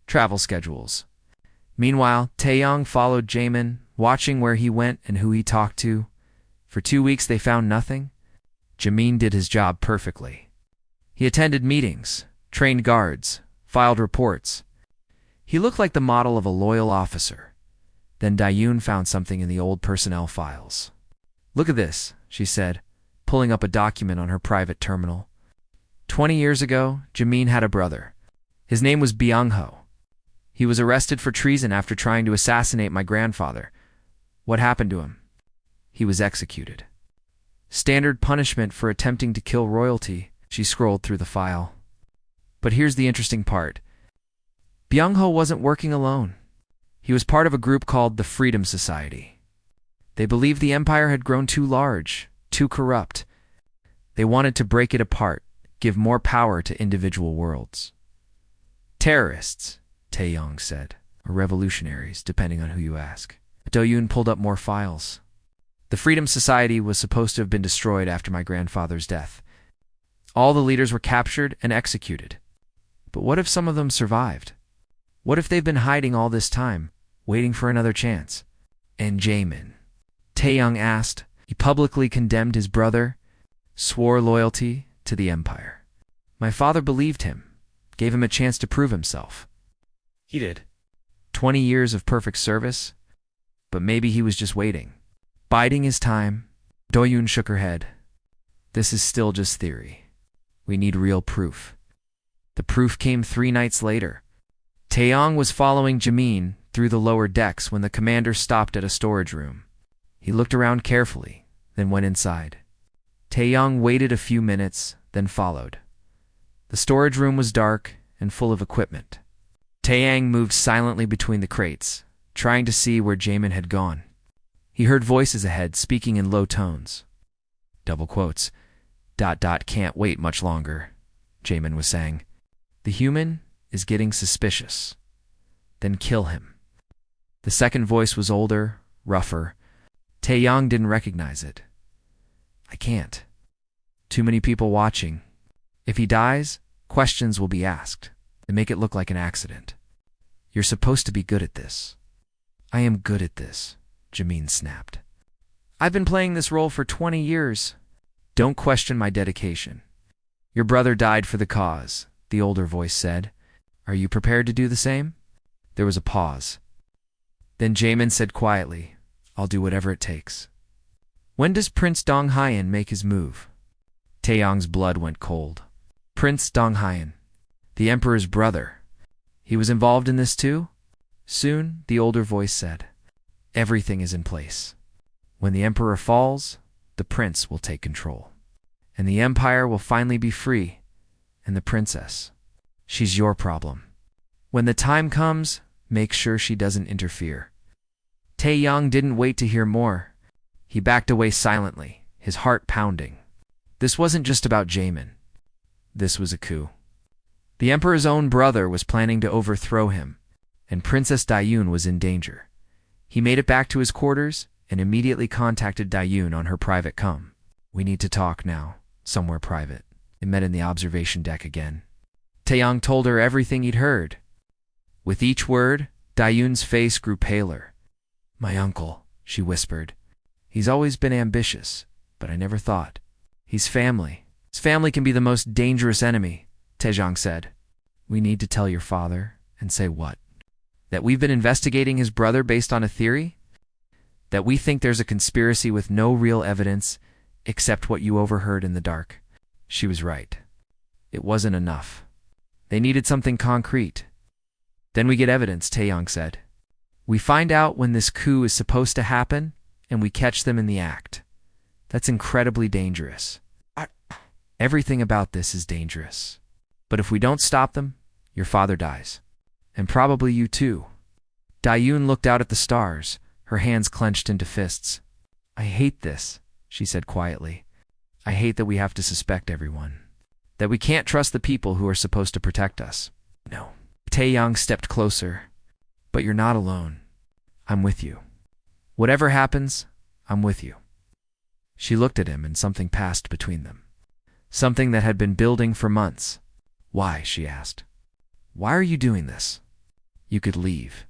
travel schedules. Meanwhile, Taeyong followed Jamin, watching where he went and who he talked to. For 2 weeks they found nothing. Jamin did his job perfectly. He attended meetings, trained guards, filed reports. He looked like the model of a loyal officer. Then Daeun found something in the old personnel files. Look at this, she said, pulling up a document on her private terminal. 20 years ago, Jamin had a brother. His name was Byung-ho. He was arrested for treason after trying to assassinate my grandfather. What happened to him? He was executed. Standard punishment for attempting to kill royalty. She scrolled through the file. But here's the interesting part. Byung-ho wasn't working alone. He was part of a group called the Freedom Society. They believed the empire had grown too large, too corrupt. They wanted to break it apart, give more power to individual worlds. Terrorists, Taeyong said, or revolutionaries, depending on who you ask. Do-yoon pulled up more files. The Freedom Society was supposed to have been destroyed after my grandfather's death. All the leaders were captured and executed. But what if some of them survived? What if they've been hiding all this time, waiting for another chance? And Jamin? Taeyong asked. He publicly condemned his brother, swore loyalty to the empire. My father believed him, gave him a chance to prove himself. He did. 20 years of perfect service, but maybe he was just waiting, biding his time. Do-yoon shook her head. This is still just theory. We need real proof. The proof came 3 nights later. Taeyong was following Jamin through the lower decks when the commander stopped at a storage room. He looked around carefully, then went inside. Taeyong waited a few minutes, then followed. The storage room was dark and full of equipment. Taeyong moved silently between the crates, trying to see where Jamin had gone. He heard voices ahead speaking in low tones. Double quotes. ... Can't wait much longer, Jamin was saying. The human is getting suspicious. Then kill him. The second voice was older, rougher. Taeyong didn't recognize it. I can't. Too many people watching. If he dies, questions will be asked. They make it look like an accident. You're supposed to be good at this. I am good at this, Jamin snapped. I've been playing this role for 20 years. Don't question my dedication. Your brother died for the cause, the older voice said. Are you prepared to do the same? There was a pause. Then Jamin said quietly, I'll do whatever it takes. When does Prince Donghayan make his move? Taeyong's blood went cold. Prince Donghayan, the emperor's brother. He was involved in this too? Soon, the older voice said. Everything is in place. When the emperor falls, the prince will take control. And the empire will finally be free. And the princess, she's your problem. When the time comes, make sure she doesn't interfere. Taeyong didn't wait to hear more. He backed away silently, his heart pounding. This wasn't just about Jamin. This was a coup. The emperor's own brother was planning to overthrow him, and Princess Dayun was in danger. He made it back to his quarters and immediately contacted Dayun on her private comm. We need to talk now, somewhere private. They met in the observation deck again. Taeyong told her everything he'd heard. With each word, Dayun's face grew paler. My uncle, she whispered. He's always been ambitious, but I never thought. He's family. His family can be the most dangerous enemy, Taeyong said. We need to tell your father, and say what? That we've been investigating his brother based on a theory? That we think there's a conspiracy with no real evidence except what you overheard in the dark. She was right. It wasn't enough. They needed something concrete. Then we get evidence, Taeyong said. We find out when this coup is supposed to happen, and we catch them in the act. That's incredibly dangerous. Everything about this is dangerous. But if we don't stop them, your father dies. And probably you too. Dayun looked out at the stars, her hands clenched into fists. I hate this, she said quietly. I hate that we have to suspect everyone. That we can't trust the people who are supposed to protect us. No. Taeyong stepped closer. But you're not alone. I'm with you. Whatever happens, I'm with you. She looked at him and something passed between them. Something that had been building for months. Why? She asked. Why are you doing this? You could leave.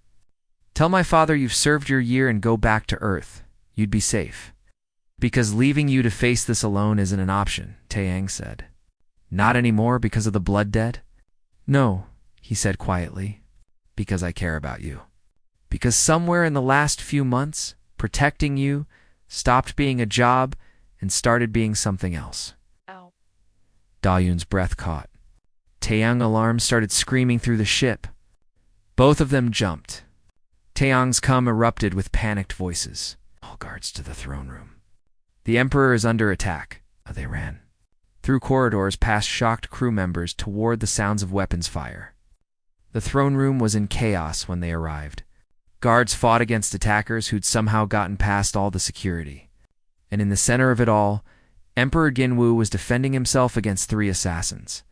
Tell my father you've served your year and go back to Earth. You'd be safe. Because leaving you to face this alone isn't an option, Taeyong said. Not anymore because of the blood debt? No, he said quietly. Because I care about you. Because somewhere in the last few months, protecting you, stopped being a job, and started being something else. Ow. Dayun's breath caught. Taeyang alarms started screaming through the ship. Both of them jumped. Taeyang's cum erupted with panicked voices. All guards to the throne room. The Emperor is under attack. They ran through corridors past shocked crew members toward the sounds of weapons fire. The throne room was in chaos when they arrived. Guards fought against attackers who'd somehow gotten past all the security. And in the center of it all, Emperor Ginwu was defending himself against 3 assassins.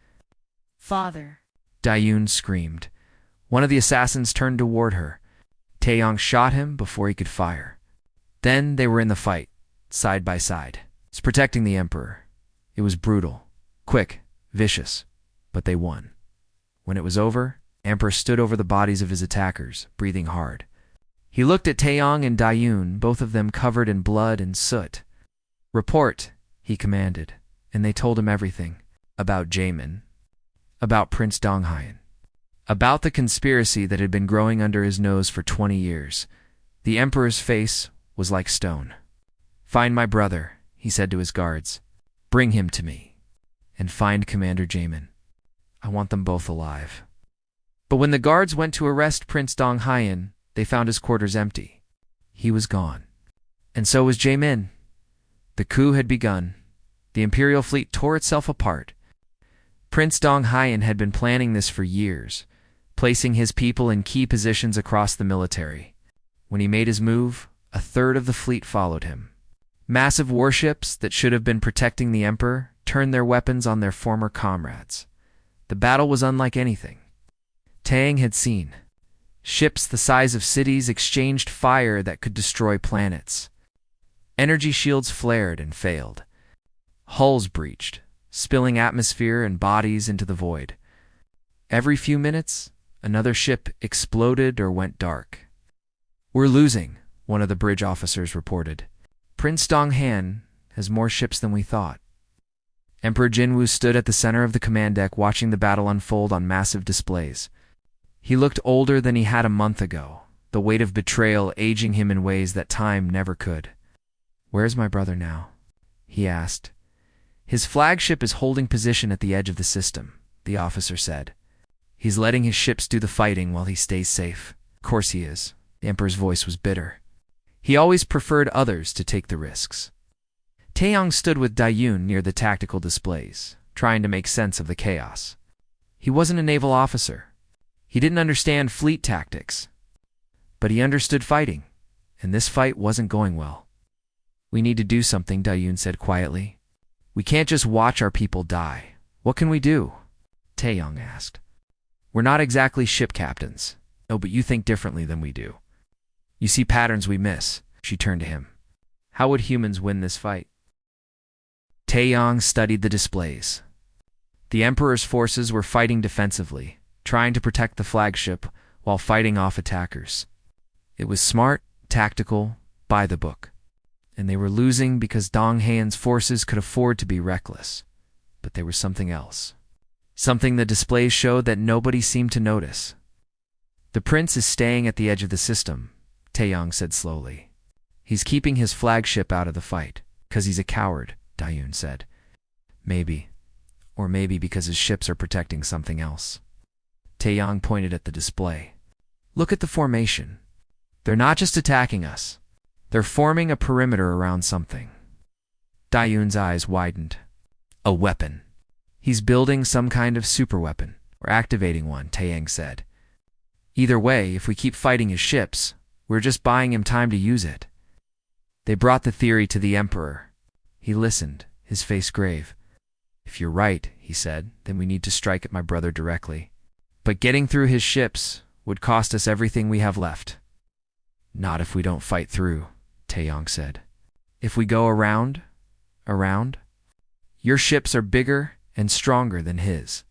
Father. Dayun screamed. One of the assassins turned toward her. Taeyang shot him before he could fire. Then they were in the fight, side by side. It's protecting the Emperor. It was brutal, quick, vicious, but they won. When it was over, Emperor stood over the bodies of his attackers, breathing hard. He looked at Taeyang and Dayun, both of them covered in blood and soot. Report, he commanded, and they told him everything. About Jaemin, about Prince Donghayan, about the conspiracy that had been growing under his nose for 20 years. The Emperor's face was like stone. Find my brother, he said to his guards. Bring him to me. And find Commander Jaemin. I want them both alive. But when the guards went to arrest Prince Donghayan, they found his quarters empty. He was gone. And so was Jaemin. The coup had begun. The Imperial fleet tore itself apart. Prince Donghayan had been planning this for years, placing his people in key positions across the military. When he made his move, 1/3 of the fleet followed him. Massive warships that should have been protecting the Emperor turned their weapons on their former comrades. The battle was unlike anything Taeyang had seen. Ships the size of cities exchanged fire that could destroy planets. Energy shields flared and failed. Hulls breached, spilling atmosphere and bodies into the void. Every few minutes, another ship exploded or went dark. We're losing, one of the bridge officers reported. Prince Donghayan has more ships than we thought. Emperor Jinwu stood at the center of the command deck watching the battle unfold on massive displays. He looked older than he had a month ago, the weight of betrayal aging him in ways that time never could. Where's my brother now? He asked. His flagship is holding position at the edge of the system, the officer said. He's letting his ships do the fighting while he stays safe. Of course he is. The Emperor's voice was bitter. He always preferred others to take the risks. Taeyang stood with Dayun near the tactical displays, trying to make sense of the chaos. He wasn't a naval officer. He didn't understand fleet tactics. But he understood fighting, and this fight wasn't going well. We need to do something, Dayun said quietly. We can't just watch our people die. What can we do? Taeyang asked. We're not exactly ship captains. No, but you think differently than we do. You see patterns we miss. She turned to him. How would humans win this fight? Taeyang studied the displays. The Emperor's forces were fighting defensively, trying to protect the flagship while fighting off attackers. It was smart, tactical, by the book. And they were losing because Donghayan's forces could afford to be reckless. But there was something else. Something the displays showed that nobody seemed to notice. The prince is staying at the edge of the system, Taeyang said slowly. He's keeping his flagship out of the fight, 'cause he's a coward, Dayun said. Maybe. Or maybe because his ships are protecting something else. Taeyang pointed at the display. Look at the formation. They're not just attacking us. They're forming a perimeter around something. Dayun's eyes widened. A weapon. He's building some kind of superweapon, or activating one, Taeyang said. Either way, if we keep fighting his ships, we're just buying him time to use it. They brought the theory to the Emperor. He listened, his face grave. If you're right, he said, then we need to strike at my brother directly. But getting through his ships would cost us everything we have left. Not if we don't fight through, Taeyang said. If we go around, your ships are bigger and stronger than his.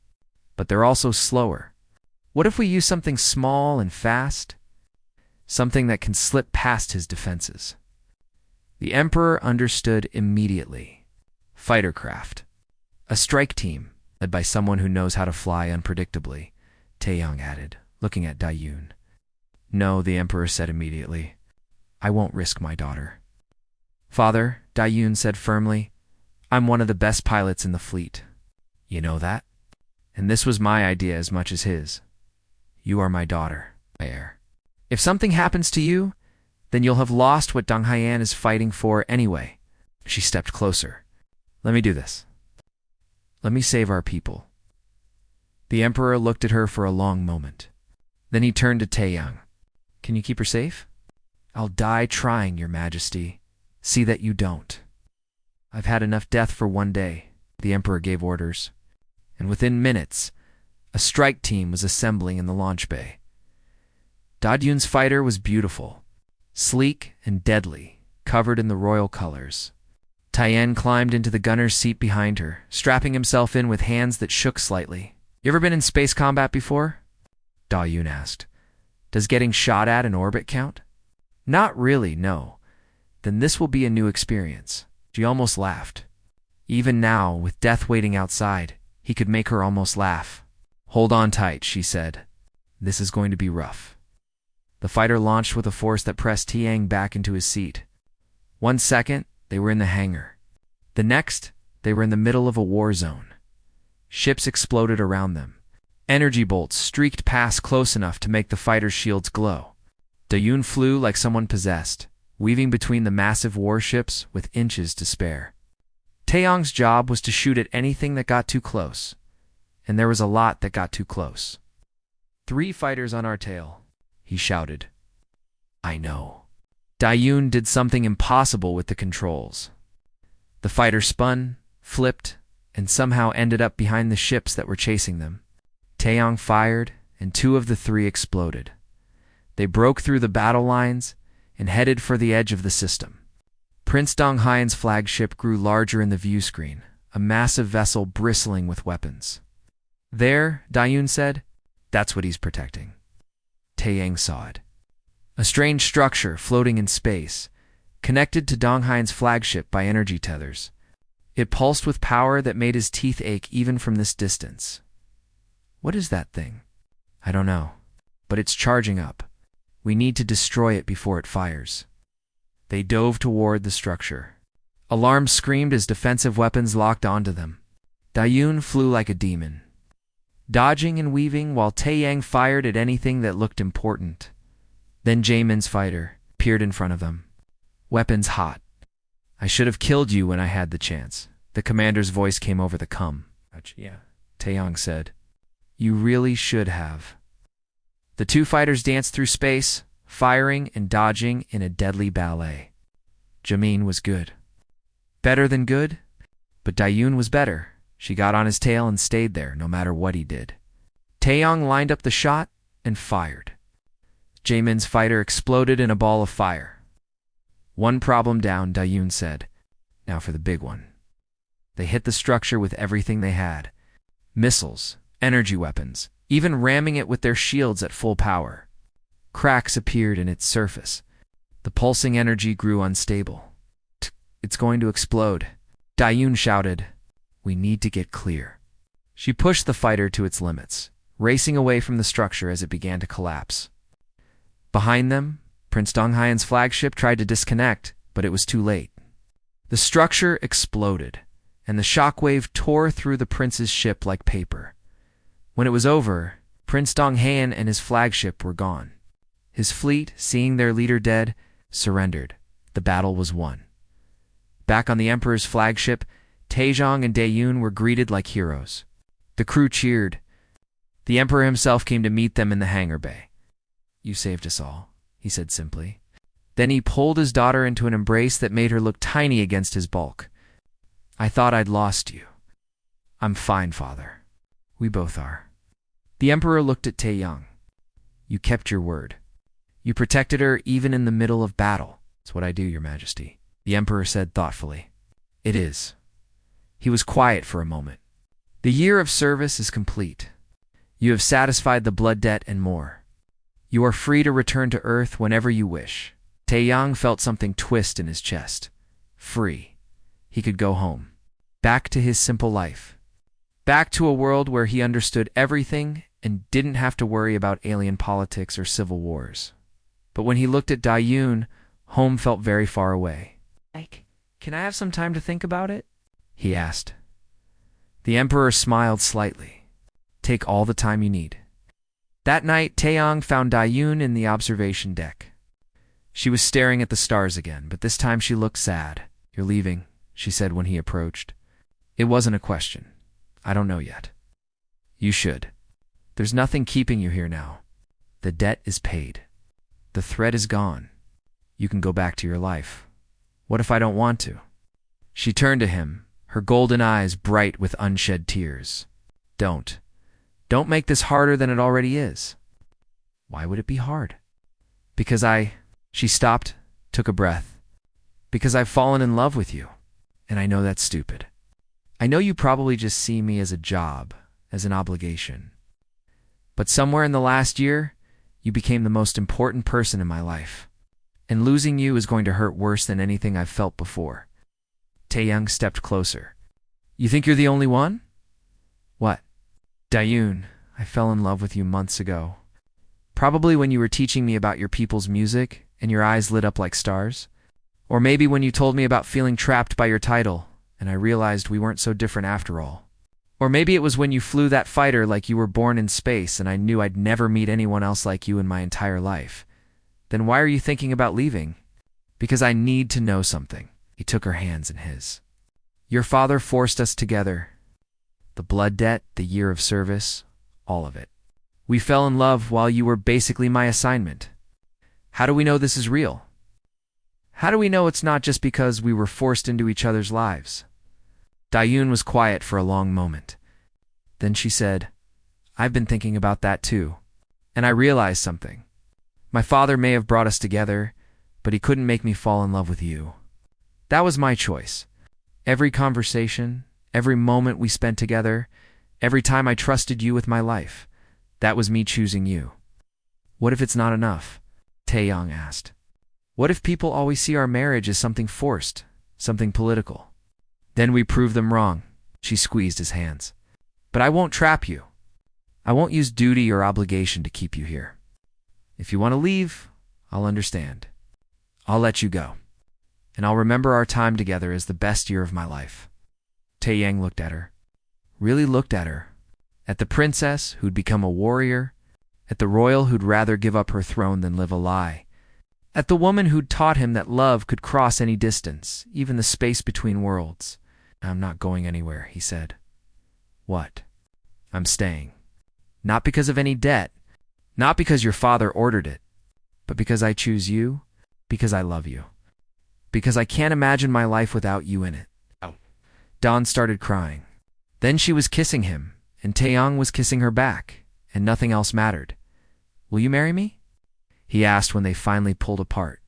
But they're also slower. What if we use something small and fast? Something that can slip past his defenses. The Emperor understood immediately. Fighter craft. A strike team, led by someone who knows how to fly unpredictably, Taeyang added, looking at Dayun. No, the Emperor said immediately. I won't risk my daughter. Father, Dayun said firmly, I'm one of the best pilots in the fleet. You know that? And this was my idea as much as his. You are my daughter, my heir. If something happens to you, then you'll have lost what Dong Haiyan is fighting for anyway. She stepped closer. Let me do this. Let me save our people. The Emperor looked at her for a long moment. Then he turned to Taeyang. Can you keep her safe? I'll die trying, Your Majesty. See that you don't. I've had enough death for one day, the Emperor gave orders. And within minutes, a strike team was assembling in the launch bay. Dayun's fighter was beautiful, sleek and deadly, covered in the royal colors. Taeyang climbed into the gunner's seat behind her, strapping himself in with hands that shook slightly. You ever been in space combat before? Dayun asked. Does getting shot at in orbit count? Not really, no. Then this will be a new experience. She almost laughed. Even now, with death waiting outside, he could make her almost laugh. Hold on tight, she said. This is going to be rough. The fighter launched with a force that pressed Taeyang back into his seat. 1 second, they were in the hangar. The next, they were in the middle of a war zone. Ships exploded around them. Energy bolts streaked past close enough to make the fighter's shields glow. Dayun flew like someone possessed, weaving between the massive warships with inches to spare. Taeyang's job was to shoot at anything that got too close. And there was a lot that got too close. 3 fighters on our tail, he shouted. I know. Dayun did something impossible with the controls. The fighter spun, flipped, and somehow ended up behind the ships that were chasing them. Taeyang fired, and 2 of the 3 exploded. They broke through the battle lines and headed for the edge of the system. Prince Dong Haiyan's flagship grew larger in the view screen, a massive vessel bristling with weapons. There, Dayun said, that's what he's protecting. Taeyang saw it. A strange structure floating in space, connected to Dong Haiyan's flagship by energy tethers. It pulsed with power that made his teeth ache even from this distance. What is that thing? I don't know, but it's charging up. We need to destroy it before it fires. They dove toward the structure. Alarms screamed as defensive weapons locked onto them. Dayun flew like a demon, dodging and weaving while Taeyang fired at anything that looked important. Then Jaemin's fighter appeared in front of them. Weapons hot. I should have killed you when I had the chance. The commander's voice came over the cum. Yeah, Taeyang said. You really should have. The 2 fighters danced through space, firing and dodging in a deadly ballet. Jaemin was good. Better than good? But Dayun was better. She got on his tail and stayed there, no matter what he did. Taeyang lined up the shot and fired. Jaemin's fighter exploded in a ball of fire. 1 problem down, Dayun said. Now for the big one. They hit the structure with everything they had. Missiles, energy weapons, even ramming it with their shields at full power. Cracks appeared in its surface. The pulsing energy grew unstable. It's going to explode. Dayun shouted. We need to get clear. She pushed the fighter to its limits, racing away from the structure as it began to collapse. Behind them, Prince Dong Haiyan's flagship tried to disconnect, but it was too late. The structure exploded, and the shockwave tore through the prince's ship like paper. When it was over, Prince Dong Haiyan and his flagship were gone. His fleet, seeing their leader dead, surrendered. The battle was won. Back on the Emperor's flagship, Taejong and Dayun were greeted like heroes. The crew cheered. The Emperor himself came to meet them in the hangar bay. You saved us all, he said simply. Then he pulled his daughter into an embrace that made her look tiny against his bulk. I thought I'd lost you. I'm fine, father. We both are. The Emperor looked at Taeyang. You kept your word. You protected her even in the middle of battle. It's what I do, Your Majesty, the Emperor said thoughtfully. It is. He was quiet for a moment. The year of service is complete. You have satisfied the blood debt and more. You are free to return to Earth whenever you wish. Taeyang felt something twist in his chest. Free. He could go home. Back to his simple life. Back to a world where he understood everything and didn't have to worry about alien politics or civil wars. But when he looked at Dayun, home felt very far away. Can I have some time to think about it? He asked. The Emperor smiled slightly. Take all the time you need. That night, Taeyang found Dayun in the observation deck. She was staring at the stars again, but this time she looked sad. You're leaving, she said when he approached. It wasn't a question. I don't know yet. You should. There's nothing keeping you here now. The debt is paid. The threat is gone. You can go back to your life. What if I don't want to? She turned to him, her golden eyes bright with unshed tears. Don't. Don't make this harder than it already is. Why would it be hard? Because She stopped, took a breath. Because I've fallen in love with you. And I know that's stupid. I know you probably just see me as a job, as an obligation. But somewhere in the last year, you became the most important person in my life. And losing you is going to hurt worse than anything I've felt before. Taeyang stepped closer. You think you're the only one? What? Dayun, I fell in love with you months ago. Probably when you were teaching me about your people's music and your eyes lit up like stars. Or maybe when you told me about feeling trapped by your title and I realized we weren't so different after all. Or maybe it was when you flew that fighter like you were born in space and I knew I'd never meet anyone else like you in my entire life. Then why are you thinking about leaving? Because I need to know something. He took her hands in his. Your father forced us together. The blood debt, the year of service, all of it. We fell in love while you were basically my assignment. How do we know this is real? How do we know it's not just because we were forced into each other's lives? Dayun was quiet for a long moment. Then she said, I've been thinking about that too. And I realized something. My father may have brought us together, but he couldn't make me fall in love with you. That was my choice. Every conversation, every moment we spent together, every time I trusted you with my life, that was me choosing you. What if it's not enough? Taeyang asked. What if people always see our marriage as something forced, something political? Then we prove them wrong. She squeezed his hands. But I won't trap you. I won't use duty or obligation to keep you here. If you want to leave, I'll understand. I'll let you go. And I'll remember our time together as the best year of my life. Taeyang looked at her. Really looked at her. At the princess who'd become a warrior. At the royal who'd rather give up her throne than live a lie. At the woman who'd taught him that love could cross any distance, even the space between worlds. I'm not going anywhere, he said. What? I'm staying. Not because of any debt. Not because your father ordered it. But because I choose you. Because I love you. Because I can't imagine my life without you in it. Oh. Dawn started crying. Then she was kissing him, and Taeyang was kissing her back, and nothing else mattered. Will you marry me? He asked when they finally pulled apart.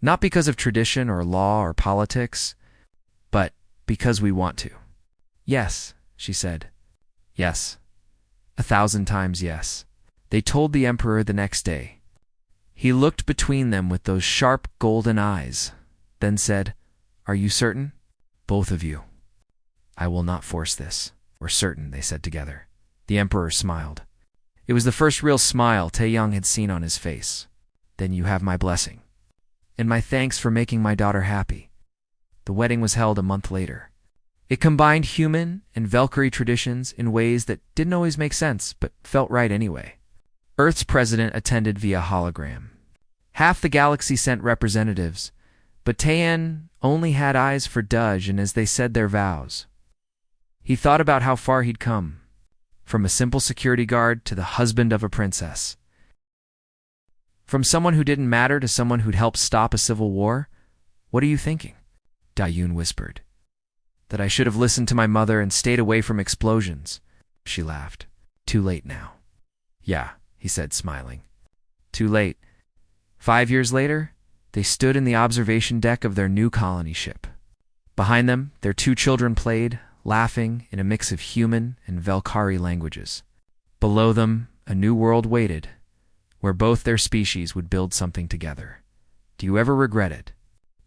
Not because of tradition or law or politics, but because we want to. Yes, she said. Yes. 1,000 times yes. They told the Emperor the next day. He looked between them with those sharp golden eyes, then said, Are you certain? Both of you. I will not force this. We're certain, they said together. The Emperor smiled. It was the first real smile Taeyang had seen on his face. Then you have my blessing. And my thanks for making my daughter happy. The wedding was held a month later. It combined human and Valkyrie traditions in ways that didn't always make sense, but felt right anyway. Earth's president attended via hologram. Half the galaxy sent representatives, but Taeyan only had eyes for Dudge and as they said their vows. He thought about how far he'd come, from a simple security guard to the husband of a princess. From someone who didn't matter to someone who'd helped stop a civil war? What are you thinking? Dayun whispered. That I should have listened to my mother and stayed away from explosions. She laughed. Too late now. Yeah, he said, smiling. Too late. 5 years later, they stood in the observation deck of their new colony ship. Behind them, their 2 children played, laughing in a mix of human and Valkyrie languages. Below them, a new world waited, where both their species would build something together. Do you ever regret it?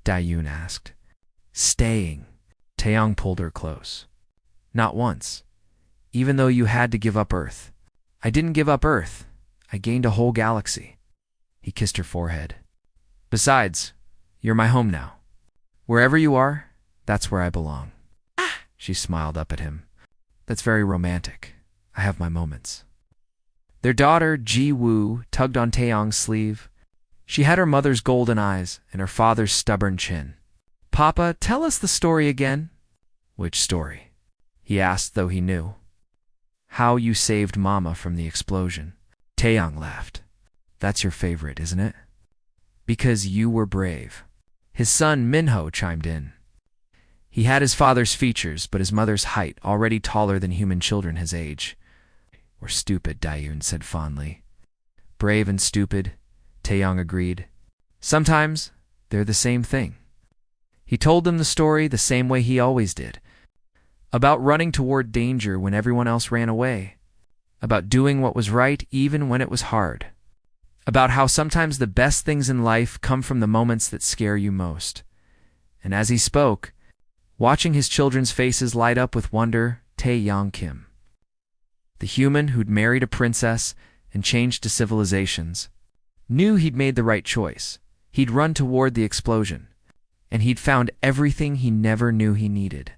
Dayun asked. Staying. Taeyang pulled her close. Not once. Even though you had to give up Earth. I didn't give up Earth. I gained a whole galaxy. He kissed her forehead. Besides, you're my home now. Wherever you are, That's where I belong. She smiled up at him. That's very romantic. I have my moments. Their daughter, Ji Woo, tugged on Taeyong's sleeve. She had her mother's golden eyes and her father's stubborn chin. Papa, tell us the story again. Which story? He asked, though he knew. How you saved Mama from the explosion. Taeyong laughed. That's your favorite, isn't it? Because you were brave. His son, Minho, chimed in. He had his father's features, but his mother's height, already taller than human children his age. We're stupid, Dayun said fondly. Brave and stupid, Taeyong agreed. Sometimes they're the same thing. He told them the story the same way he always did. About running toward danger when everyone else ran away. About doing what was right even when it was hard. About how sometimes the best things in life come from the moments that scare you most. And as he spoke, watching his children's faces light up with wonder, Taeyong Kim, the human who'd married a princess and changed to civilizations, knew he'd made the right choice. He'd run toward the explosion, and he'd found everything he never knew he needed.